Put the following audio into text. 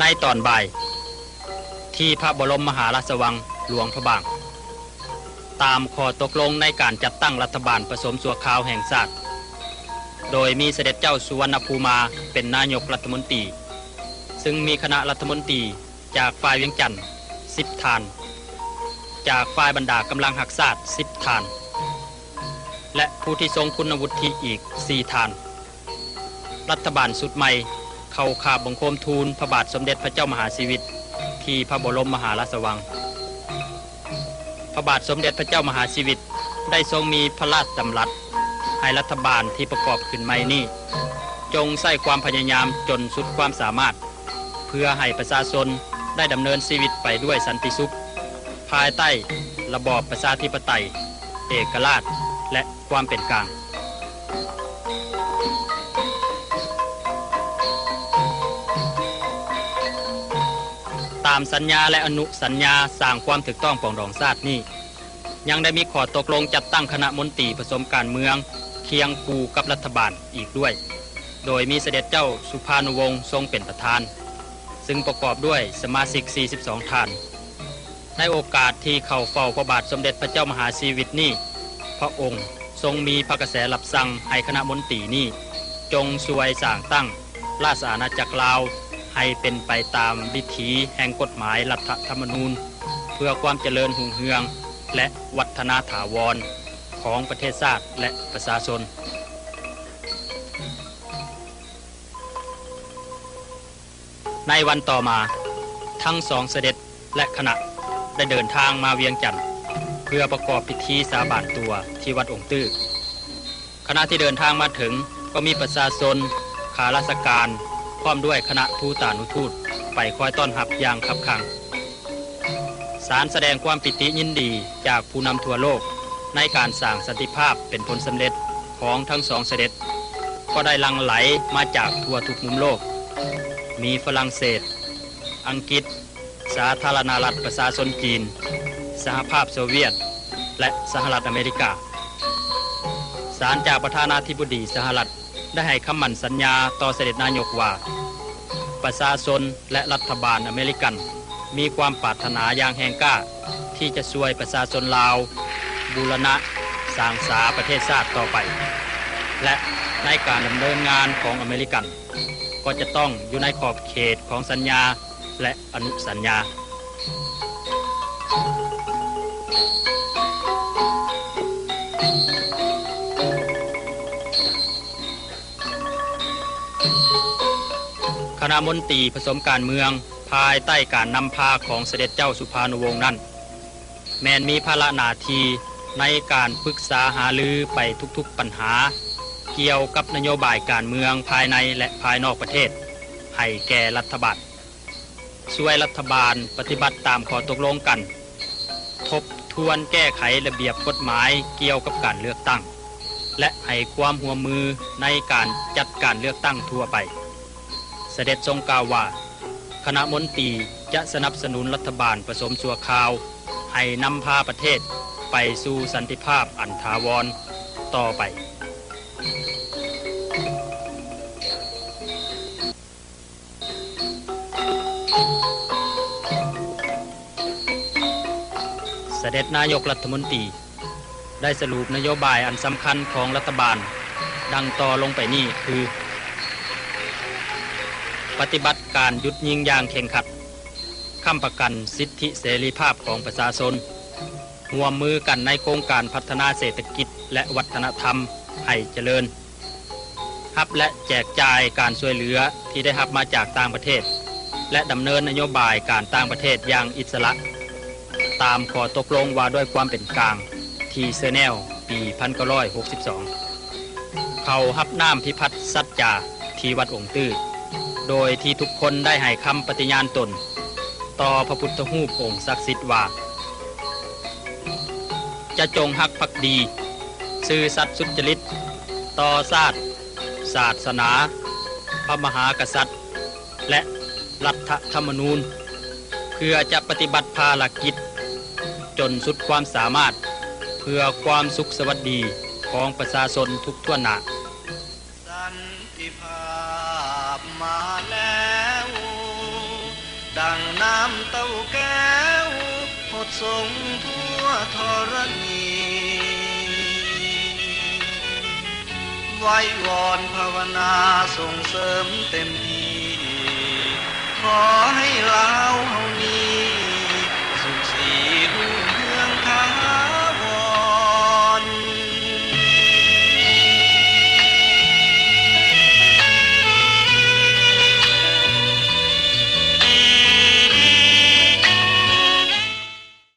ในตอนบ่ายที่พระบรมมหาราชวังหลวงพระบางตามข้อตกลงในการจัดตั้งรัฐบาลผสมชั่วคราวแห่งชาติโดยมีเสด็จเจ้าสุวรรณภูมิเป็นนายกรัฐมนตรีซึ่งมีคณะรัฐมนตรีจากฝ่ายเวียงจันทน์10 ท่านจากฝ่ายบรรดากำลังหักษาด10 ท่านและผู้ที่ทรงคุณวุฒิอีก4 ท่านรัฐบาลสุดใหม่เข้าคาบบังคมทูลพระบาทสมเด็จพระเจ้ามหาชีวิตที่พระบรมมหาราชวังพระบาทสมเด็จพระเจ้ามหาชีวิตได้ทรงมีพระราชดำรัสให้รัฐบาลที่ประกอบขึ้นใหม่นี้จงใส่ความพยายามจนสุดความสามารถเพื่อให้ประชาชนได้ดำเนินชีวิตไปด้วยสันติสุขภายใต้ระบอบประชาธิปไตยเอกราชและความเป็นกลางตามสัญญาและอนุสัญญาสร้างความถูกต้องปรองดองชาตินี้ยังได้มีข้อตกลงจัดตั้งคณะมนตรีผสมการเมืองเคียงคู่กับรัฐบาลอีกด้วยโดยมีเสด็จเจ้าสุภานุวงศ์ทรงเป็นประธานซึ่งประกอบด้วยสมาชิก42 ท่านในโอกาสที่เข้าเฝ้าพระบาทสมเด็จพระเจ้ามหาชีวิตนี้พระองค์ทรงมีพระกระแสรับสั่งให้คณะมนตรีนี้จงช่วยสร้างตั้งราชอาณาจักรลาวให้เป็นไปตามวิถีแห่งกฎหมายรัฐธรรมนูญเพื่อความเจริญรุ่งเรืองและวัฒนาถาวรของประเทศชาติและประชาชนในวันต่อมาทั้งสองเสด็จและคณะได้เดินทางมาเวียงจันทน์เพื่อประกอบพิธีสาบานตัวที่วัดองค์ตื้อคณะที่เดินทางมาถึงก็มีประชาชนข้าราชการพร้อมด้วยคณะทูตานุทูตไปคอยต้อนรับอย่างคับคั่งสารแสดงความปิติยินดีจากผู้นำทั่วโลกในการสร้างสันติภาพเป็นผลสำเร็จของทั้งสองเสด็จก็ได้หลั่งไหลมาจากทั่วทุกมุมโลกมีฝรั่งเศสอังกฤษสาธารณรัฐประชาชนจีนสหภาพโซเวียตและสหรัฐอเมริกาศาลจากประธานาธิบดีสหรัฐได้ให้คำมั่นสัญญาต่อเสด็จนายกว่าประชาชนและรัฐบาลอเมริกันมีความปรารถนาอย่างแห่งกล้าที่จะช่วยประชาชนลาวบูรณะสร้างสาประเทศชาติต่อไปและในการดำเนินงานของอเมริกันก็จะต้องอยู่ในขอบเขตของสัญญาและอนุสัญญาคณะมนตรีผสมการเมืองภายใต้การนำพาของเสด็จเจ้าสุภานุวงศ์นั้นแม้นมีภาระหน้าที่ในการปรึกษาหารือไปทุกๆปัญหาเกี่ยวกับนโยบายการเมืองภายในและภายนอกประเทศให้แก่รัฐบาลช่วยรัฐบาลปฏิบัติตามข้อตกลงกันทบทวนแก้ไขระเบียบกฎหมายเกี่ยวกับการเลือกตั้งและให้ความร่วมมือในการจัดการเลือกตั้งทั่วไปเสด็จทรงกล่าวว่าคณะมนตรีจะสนับสนุนรัฐบาลผสมชั่วคราวให้นำพาประเทศไปสู่สันติภาพอันถาวรต่อไปเสด็จนายกรัฐมนตรีได้สรุปนโยบายอันสำคัญของรัฐบาลดังต่อลงไปนี้คือปฏิบัติการหยุดยิงอย่างเข่งขัดค้ำประกันสิทธิเสรีภาพของประชาชนร่วมมือกันในโครงการพัฒนาเศรษฐกิจและวัฒนธรรมให้เจริญรับและแจกจ่ายการช่วยเหลือที่ได้รับมาจากต่างประเทศและดำเนินนโยบายการต่างประเทศอย่างอิสระตามข้อตกลงว่าด้วยความเป็นกลางที่เซเนลปี1962เขารับน้ำพิพัฒน์สัจจาที่วัดองค์ตื้อโดยที่ทุกคนได้ให้คำปฏิญาณตนต่อพระพุทธรูปองค์ศักดิ์สิทธิ์ว่าจะจงภักดีซื่อสัตย์สุจริตต่อชาติศาสนาพระมหากษัตริย์และรัฐธรรมนูญเพื่อจะปฏิบัติภารกิจจนสุดความสามารถเพื่อความสุขสวัสดีของประชาชนทุกทั่วหน้าสันติภาพมาแล้ว สงฆ์ทั่วธรณีไว้วอนภาวนาส่งเสริมเต็มที่ขอ